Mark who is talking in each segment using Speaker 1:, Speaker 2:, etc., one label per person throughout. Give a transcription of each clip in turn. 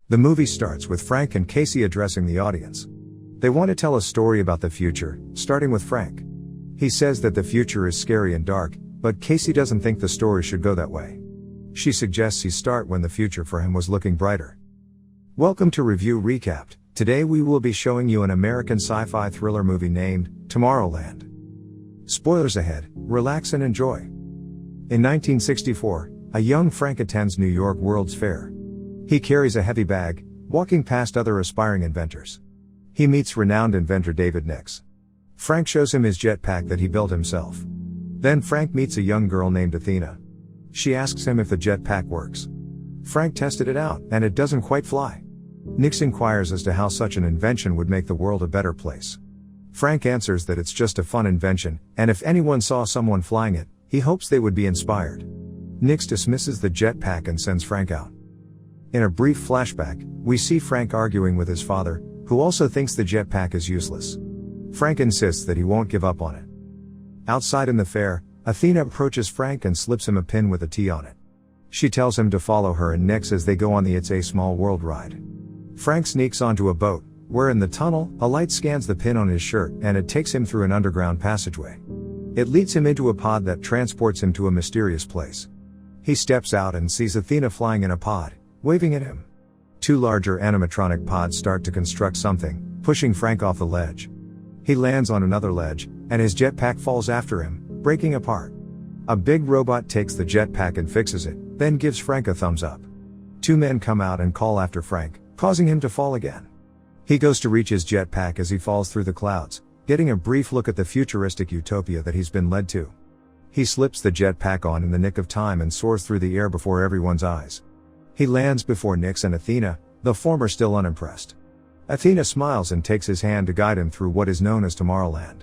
Speaker 1: The movie starts with Frank and Casey addressing the audience. They want to tell a story about the future, starting with Frank. He says that the future is scary and dark, but Casey doesn't think the story should go that way. She suggests he start when the future for him was looking brighter. Welcome to Review Recapped. Today we will be showing you an American sci-fi thriller movie named Tomorrowland. Spoilers ahead, relax and enjoy. In 1964, a young Frank attends New York World's Fair. He carries a heavy bag, walking past other aspiring inventors. He meets renowned inventor David Nix. Frank shows him his jetpack that he built himself. Then Frank meets a young girl named Athena. She asks him if the jetpack works. Frank tested it out, and it doesn't quite fly. Nix inquires as to how such an invention would make the world a better place. Frank answers that it's just a fun invention, and if anyone saw someone flying it, he hopes they would be inspired. Nix dismisses the jetpack and sends Frank out. In a brief flashback, we see Frank arguing with his father, who also thinks the jetpack is useless. Frank insists that he won't give up on it. Outside in the fair, Athena approaches Frank and slips him a pin with a T on it. She tells him to follow her and Nix as they go on the It's a Small World ride. Frank sneaks onto a boat, where in the tunnel, a light scans the pin on his shirt and it takes him through an underground passageway. It leads him into a pod that transports him to a mysterious place. He steps out and sees Athena flying in a pod, waving at him. Two larger animatronic pods start to construct something, pushing Frank off the ledge. He lands on another ledge, and his jetpack falls after him, breaking apart. A big robot takes the jetpack and fixes it, then gives Frank a thumbs up. Two men come out and call after Frank, causing him to fall again. He goes to reach his jetpack as he falls through the clouds, getting a brief look at the futuristic utopia that he's been led to. He slips the jetpack on in the nick of time and soars through the air before everyone's eyes. He lands before Nix and Athena, the former still unimpressed. Athena smiles and takes his hand to guide him through what is known as Tomorrowland.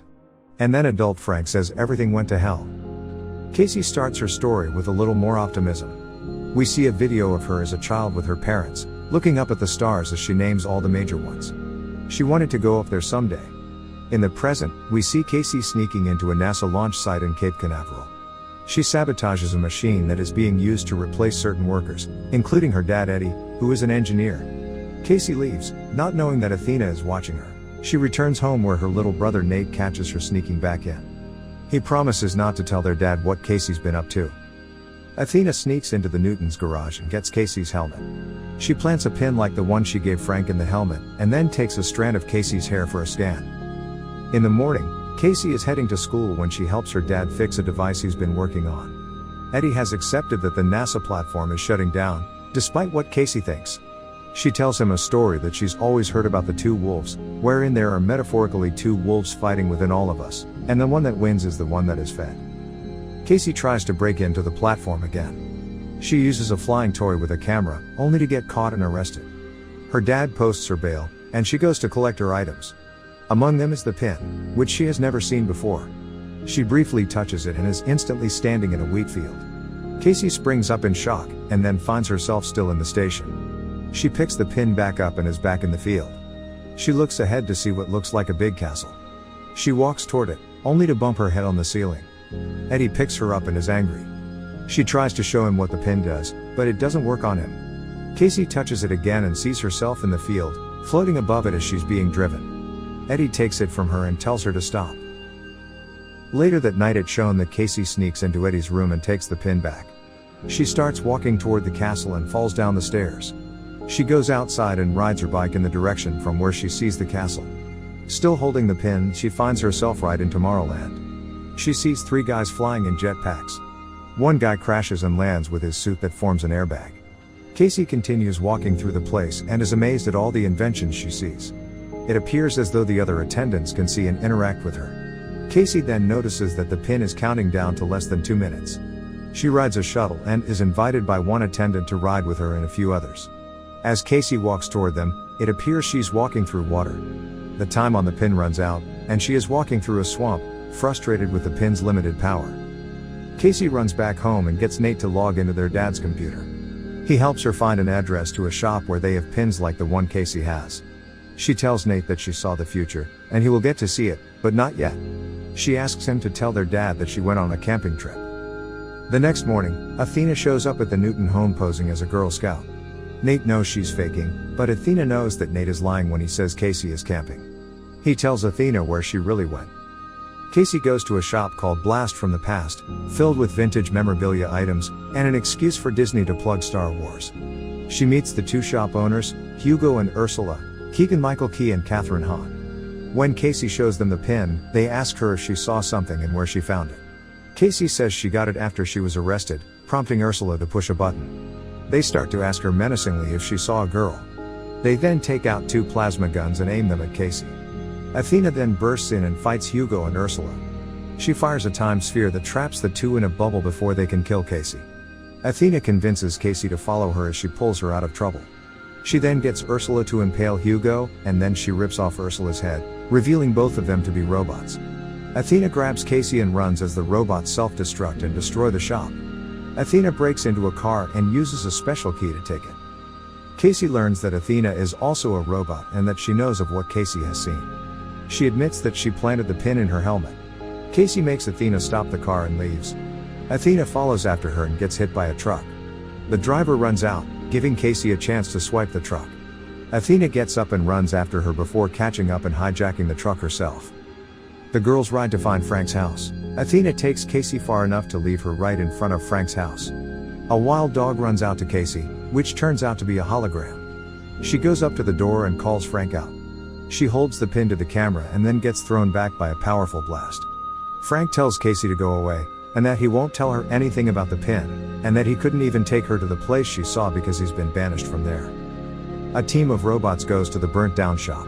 Speaker 1: And then adult Frank says everything went to hell. Casey starts her story with a little more optimism. We see a video of her as a child with her parents, looking up at the stars as she names all the major ones. She wanted to go up there someday. In the present, we see Casey sneaking into a NASA launch site in Cape Canaveral. She sabotages a machine that is being used to replace certain workers, including her dad Eddie, who is an engineer. Casey leaves, not knowing that Athena is watching her. She returns home where her little brother Nate catches her sneaking back in. He promises not to tell their dad what Casey's been up to. Athena sneaks into the Newtons' garage and gets Casey's helmet. She plants a pin like the one she gave Frank in the helmet, and then takes a strand of Casey's hair for a scan. In the morning, Casey is heading to school when she helps her dad fix a device he's been working on. Eddie has accepted that the NASA platform is shutting down, despite what Casey thinks. She tells him a story that she's always heard about the two wolves, wherein there are metaphorically two wolves fighting within all of us, and the one that wins is the one that is fed. Casey tries to break into the platform again. She uses a flying toy with a camera, only to get caught and arrested. Her dad posts her bail, and she goes to collect her items. Among them is the pin, which she has never seen before. She briefly touches it and is instantly standing in a wheat field. Casey springs up in shock, and then finds herself still in the station. She picks the pin back up and is back in the field. She looks ahead to see what looks like a big castle. She walks toward it, only to bump her head on the ceiling. Eddie picks her up and is angry. She tries to show him what the pin does, but it doesn't work on him. Casey touches it again and sees herself in the field, floating above it as she's being driven. Eddie takes it from her and tells her to stop. Later that night it's shown that Casey sneaks into Eddie's room and takes the pin back. She starts walking toward the castle and falls down the stairs. She goes outside and rides her bike in the direction from where she sees the castle. Still holding the pin, she finds herself right in Tomorrowland. She sees three guys flying in jetpacks. One guy crashes and lands with his suit that forms an airbag. Casey continues walking through the place and is amazed at all the inventions she sees. It appears as though the other attendants can see and interact with her. Casey then notices that the pin is counting down to less than 2 minutes. She rides a shuttle and is invited by one attendant to ride with her and a few others. As Casey walks toward them, it appears she's walking through water. The time on the pin runs out, and she is walking through a swamp, frustrated with the pin's limited power. Casey runs back home and gets Nate to log into their dad's computer. He helps her find an address to a shop where they have pins like the one Casey has. She tells Nate that she saw the future, and he will get to see it, but not yet. She asks him to tell their dad that she went on a camping trip. The next morning, Athena shows up at the Newton home posing as a Girl Scout. Nate knows she's faking, but Athena knows that Nate is lying when he says Casey is camping. He tells Athena where she really went. Casey goes to a shop called Blast from the Past, filled with vintage memorabilia items, and an excuse for Disney to plug Star Wars. She meets the two shop owners, Hugo and Ursula, Keegan-Michael Key and Catherine Hahn. When Casey shows them the pin, they ask her if she saw something and where she found it. Casey says she got it after she was arrested, prompting Ursula to push a button. They start to ask her menacingly if she saw a girl. They then take out two plasma guns and aim them at Casey. Athena then bursts in and fights Hugo and Ursula. She fires a time sphere that traps the two in a bubble before they can kill Casey. Athena convinces Casey to follow her as she pulls her out of trouble. She then gets Ursula to impale Hugo, and then she rips off Ursula's head, revealing both of them to be robots. Athena grabs Casey and runs as the robots self-destruct and destroy the shop. Athena breaks into a car and uses a special key to take it. Casey learns that Athena is also a robot and that she knows of what Casey has seen. She admits that she planted the pin in her helmet. Casey makes Athena stop the car and leaves. Athena follows after her and gets hit by a truck. The driver runs out, giving Casey a chance to swipe the truck. Athena gets up and runs after her before catching up and hijacking the truck herself. The girls ride to find Frank's house. Athena takes Casey far enough to leave her right in front of Frank's house. A wild dog runs out to Casey, which turns out to be a hologram. She goes up to the door and calls Frank out. She holds the pin to the camera and then gets thrown back by a powerful blast. Frank tells Casey to go away, and that he won't tell her anything about the pin, and that he couldn't even take her to the place she saw because he's been banished from there. A team of robots goes to the burnt down shop.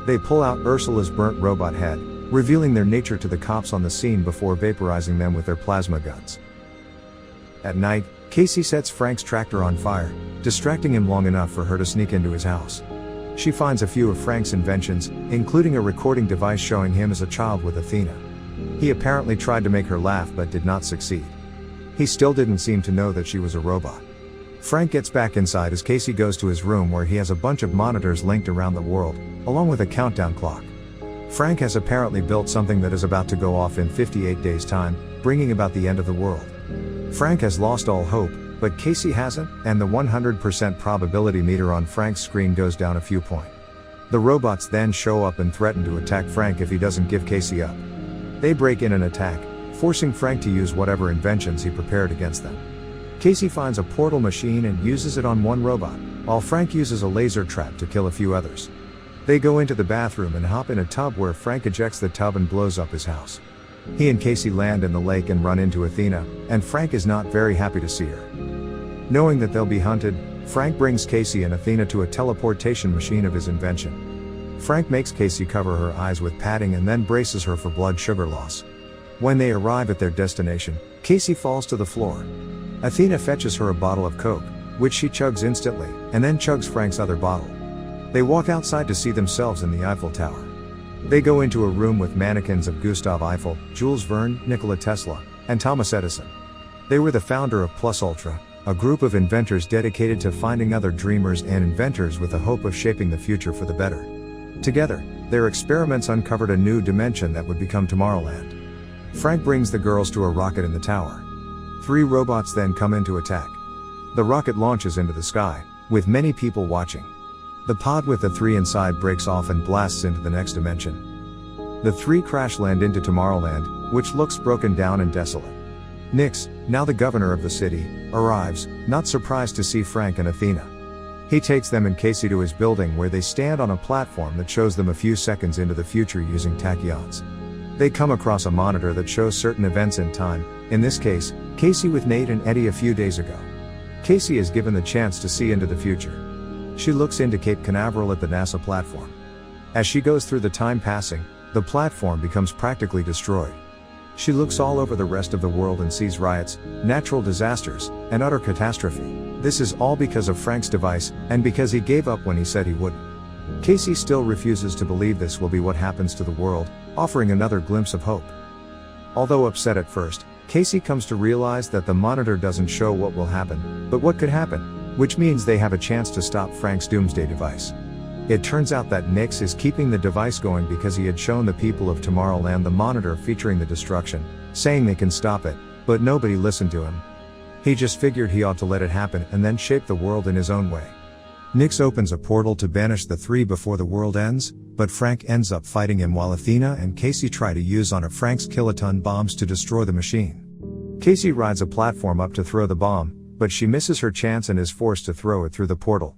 Speaker 1: They pull out Ursula's burnt robot head, revealing their nature to the cops on the scene before vaporizing them with their plasma guns. At night, Casey sets Frank's tractor on fire, distracting him long enough for her to sneak into his house. She finds a few of Frank's inventions, including a recording device showing him as a child with Athena. He apparently tried to make her laugh but did not succeed. He still didn't seem to know that she was a robot. Frank gets back inside as Casey goes to his room where he has a bunch of monitors linked around the world, along with a countdown clock. Frank has apparently built something that is about to go off in 58 days' time, bringing about the end of the world. Frank has lost all hope, but Casey hasn't, and the 100% probability meter on Frank's screen goes down a few points. The robots then show up and threaten to attack Frank if he doesn't give Casey up. They break in and attack, forcing Frank to use whatever inventions he prepared against them. Casey finds a portal machine and uses it on one robot, while Frank uses a laser trap to kill a few others. They go into the bathroom and hop in a tub where Frank ejects the tub and blows up his house. He and Casey land in the lake and run into Athena, and Frank is not very happy to see her. Knowing that they'll be hunted, Frank brings Casey and Athena to a teleportation machine of his invention. Frank makes Casey cover her eyes with padding and then braces her for blood sugar loss. When they arrive at their destination, Casey falls to the floor. Athena fetches her a bottle of Coke, which she chugs instantly, and then chugs Frank's other bottle. They walk outside to see themselves in the Eiffel Tower. They go into a room with mannequins of Gustave Eiffel, Jules Verne, Nikola Tesla, and Thomas Edison. They were the founder of Plus Ultra, a group of inventors dedicated to finding other dreamers and inventors with the hope of shaping the future for the better. Together, their experiments uncovered a new dimension that would become Tomorrowland. Frank brings the girls to a rocket in the tower. 3 robots then come in to attack. The rocket launches into the sky, with many people watching. The pod with the 3 inside breaks off and blasts into the next dimension. The 3 crash land into Tomorrowland, which looks broken down and desolate. Nix, now the governor of the city, arrives, not surprised to see Frank and Athena. He takes them and Casey to his building where they stand on a platform that shows them a few seconds into the future using tachyons. They come across a monitor that shows certain events in time, in this case, Casey with Nate and Eddie a few days ago. Casey is given the chance to see into the future. She looks into Cape Canaveral at the NASA platform. As she goes through the time passing, the platform becomes practically destroyed. She looks all over the rest of the world and sees riots, natural disasters, and utter catastrophe. This is all because of Frank's device, and because he gave up when he said he wouldn't. Casey still refuses to believe this will be what happens to the world, offering another glimpse of hope. Although upset at first, Casey comes to realize that the monitor doesn't show what will happen, but what could happen, which means they have a chance to stop Frank's doomsday device. It turns out that Nix is keeping the device going because he had shown the people of Tomorrowland the monitor featuring the destruction, saying they can stop it, but nobody listened to him. He just figured he ought to let it happen and then shape the world in his own way. Nyx opens a portal to banish the three before the world ends, but Frank ends up fighting him while Athena and Casey try to use one of Frank's kiloton bombs to destroy the machine. Casey rides a platform up to throw the bomb, but she misses her chance and is forced to throw it through the portal.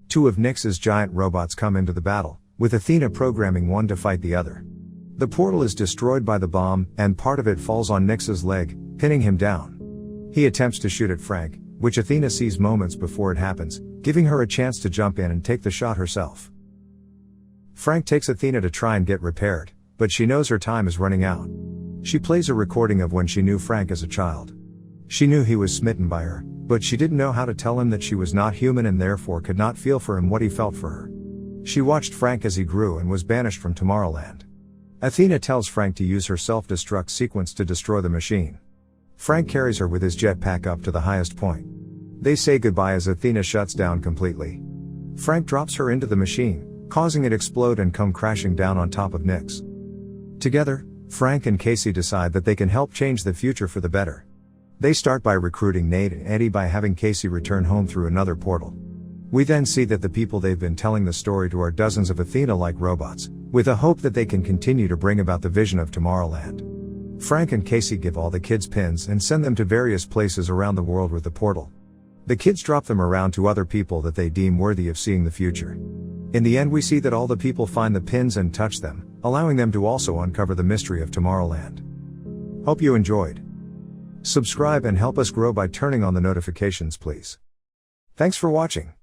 Speaker 1: Two of Nyx's giant robots come into the battle, with Athena programming one to fight the other. The portal is destroyed by the bomb, and part of it falls on Nyx's leg, pinning him down. He attempts to shoot at Frank, which Athena sees moments before it happens, giving her a chance to jump in and take the shot herself. Frank takes Athena to try and get repaired, but she knows her time is running out. She plays a recording of when she knew Frank as a child. She knew he was smitten by her, but she didn't know how to tell him that she was not human and therefore could not feel for him what he felt for her. She watched Frank as he grew and was banished from Tomorrowland. Athena tells Frank to use her self-destruct sequence to destroy the machine. Frank carries her with his jetpack up to the highest point. They say goodbye as Athena shuts down completely. Frank drops her into the machine, causing it explode and come crashing down on top of Nyx. Together, Frank and Casey decide that they can help change the future for the better. They start by recruiting Nate and Eddie by having Casey return home through another portal. We then see that the people they've been telling the story to are dozens of Athena-like robots, with a hope that they can continue to bring about the vision of Tomorrowland. Frank and Casey give all the kids pins and send them to various places around the world with the portal. The kids drop them around to other people that they deem worthy of seeing the future. In the end, we see that all the people find the pins and touch them, allowing them to also uncover the mystery of Tomorrowland. Hope you enjoyed. Subscribe and help us grow by turning on the notifications, please. Thanks for watching.